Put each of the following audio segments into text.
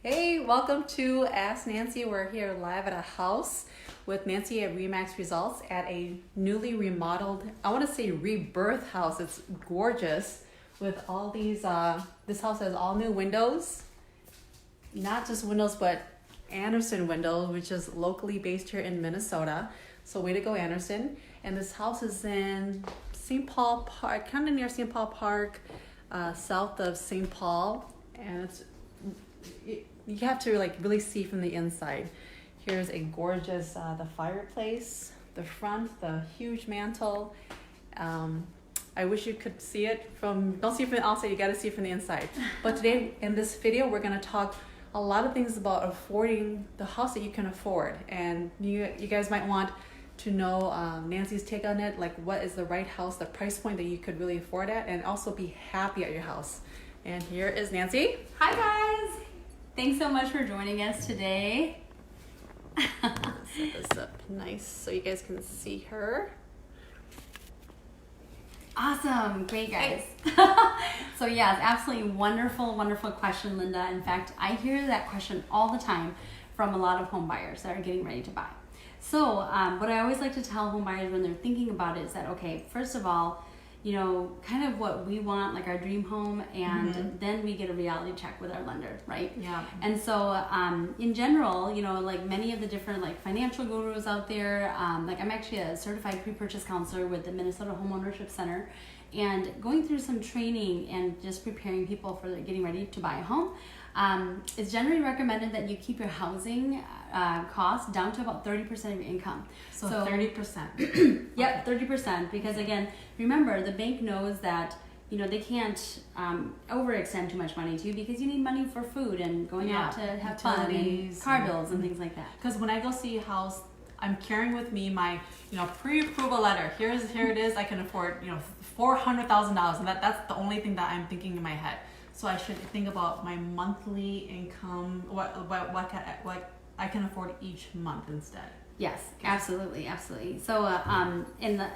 Hey, welcome to Ask Nancy. We're here live at a house with Nancy at Remax Results at a newly remodeled, I want to say rebirth house. It's gorgeous with all these, this house has all new windows. Not just windows, but Anderson windows, which is locally based here in Minnesota. So way to go, Anderson. And this house is in St. Paul Park, kind of near St. Paul Park, south of St. Paul. And you have to really see from the inside. Here's a gorgeous, the fireplace, the front, the huge mantle. I wish you could see it don't see it from the outside, you gotta see it from the inside. But today in this video, we're gonna talk a lot of things about affording the house that you can afford. And you guys might want to know Nancy's take on it, like what is the right house, the price point that you could really afford at, and also be happy at your house. And here is Nancy. Hi guys! Thanks so much for joining us today. Set this up nice so you guys can see her. Awesome, great guys. So yeah, it's absolutely wonderful question, Linda. In fact, I hear that question all the time from a lot of home buyers that are getting ready to buy. So what I always like to tell home buyers when they're thinking about it is that, okay, first of all, you know, kind of what we want, like our dream home, and then we get a reality check with our lender, right? Yeah. And so in general, you know, like many of the different like financial gurus out there, like I'm actually a certified pre-purchase counselor with the Minnesota Homeownership Center, and going through some training and just preparing people for getting ready to buy a home. It's generally recommended that you keep your housing costs down to about 30% of your income. So 30%. Yep, 30%. Because again, remember, the bank knows that, you know, they can't overextend too much money to you because you need money for food and going out to have fun and car bills and things like that. Because when I go see a house, I'm carrying with me my, pre-approval letter. Here it is. I can afford, $400,000, and that's the only thing that I'm thinking in my head. So I should think about my monthly income, what I can afford each month instead. Yes, absolutely. So,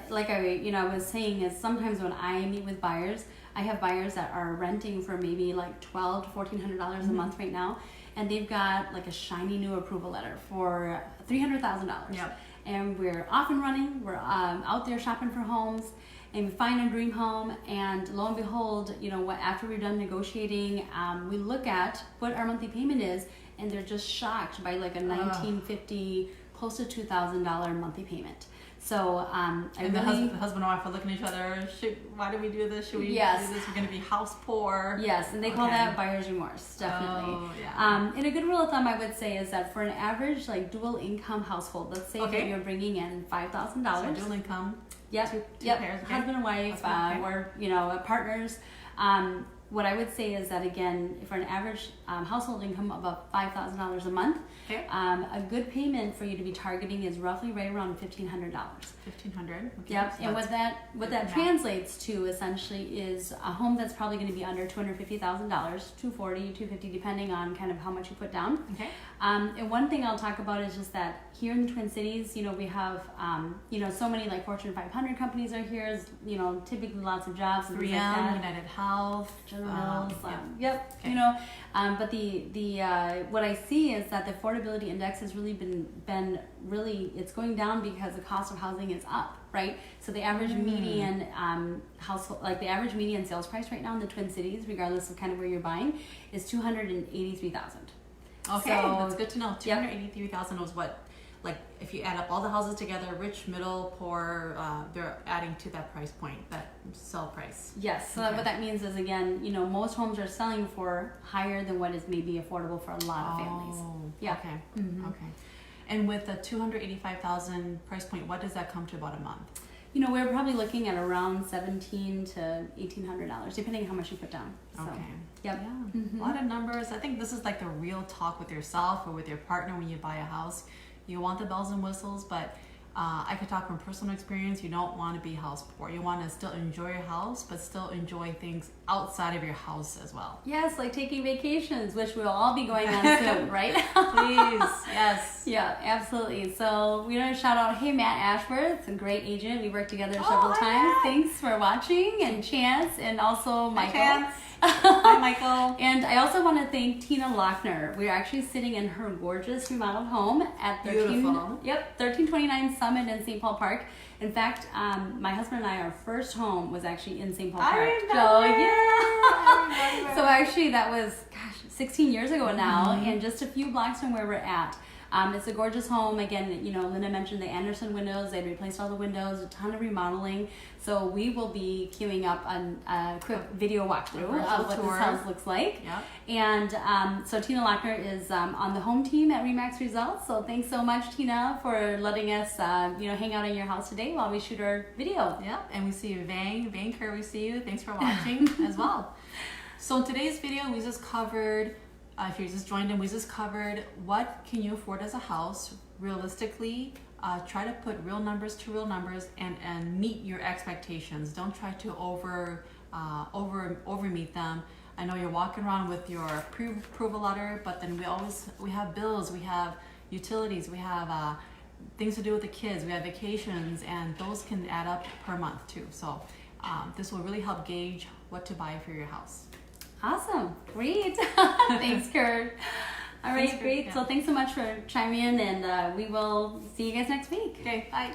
like I was saying, is sometimes when I meet with buyers, I have buyers that are renting for maybe like $1,200 to $1,400 a month right now, and they've got like a shiny new approval letter for $300,000. Yep. And we're off and running. We're out there shopping for homes, and we find a dream home, and lo and behold, after we're done negotiating, we look at what our monthly payment is, and they're just shocked by like a $1,950, close to $2,000 monthly payment. So the husband and wife are looking at each other. Why do we do this? Should we do this? We're going to be house poor. Yes, and they call that buyer's remorse, definitely. Oh, yeah. And a good rule of thumb I would say is that for an average like dual income household, let's say that you're bringing in $5,000. So dual income. Yep. Two pairs. Okay. Husband and wife, or partners. What I would say is that, again, for an average household income of about $5,000 a month, a good payment for you to be targeting is roughly right around $1,500. $1,500. Okay. Yep. So and what that translates to essentially is a home that's probably going to be under $250,000, $240,000, $250,000, depending on kind of how much you put down. Okay. And one thing I'll talk about is just that here in the Twin Cities, we have so many like Fortune 500 companies are here. Typically lots of jobs. 3M, United Health. General Mills, okay. But the what I see is that the affordability index has really been it's going down because the cost of housing is up, right? So the average median household, like the average median sales price right now in the Twin Cities, regardless of kind of where you're buying, is $283,000. Okay, so that's good to know. $283,000 was what? Like if you add up all the houses together, rich, middle, poor, they're adding to that price point, that sell price. Yes. So what that means is, again, most homes are selling for higher than what is maybe affordable for a lot of families. Yeah. Okay. Okay. And with the $285,000 price point, what does that come to about a month? We're probably looking at around $1,700 to $1,800, depending on how much you put down. So, okay. Yep. Yeah. A lot of numbers. I think this is like the real talk with yourself or with your partner when you buy a house. You want the bells and whistles, but I could talk from personal experience. You don't want to be house poor. You want to still enjoy your house, but still enjoy things outside of your house as well. Yes, like taking vacations, which we'll all be going on soon, right? Please, yes. Yeah, absolutely. So we want to shout out, hey, Matt Ashworth, a great agent. We worked together several times. Matt. Thanks for watching, and Chance, and also Michael. Hi, Michael. And I also want to thank Tina Lochner. We're actually sitting in her gorgeous remodeled home at 1329 Summit in St. Paul Park. In fact, my husband and I, our first home was actually in St. Paul Park. I remember. So actually that was, 16 years ago now, and just a few blocks from where we're at. It's a gorgeous home. Again, Linda mentioned the Anderson windows. They replaced all the windows, a ton of remodeling. So we will be queuing up a quick video walkthrough of what this house looks like. Yep. And so Tina Lochner is on the home team at Remax Results. So thanks so much, Tina, for letting us hang out in your house today while we shoot our video. Yep, and we see you, Vang Kerr, we see you. Thanks for watching as well. So in today's video, we just covered, if you just joined in, we just covered what can you afford as a house realistically. Try to put real numbers to real numbers and meet your expectations. Don't try to over meet them. I know you're walking around with your pre-approval letter, but then we have bills, we have utilities, we have things to do with the kids, we have vacations, and those can add up per month too. So this will really help gauge what to buy for your house. Awesome. Great. Thanks, Kurt. All right, great. Yeah. So thanks so much for chiming in, and we will see you guys next week. Okay, bye.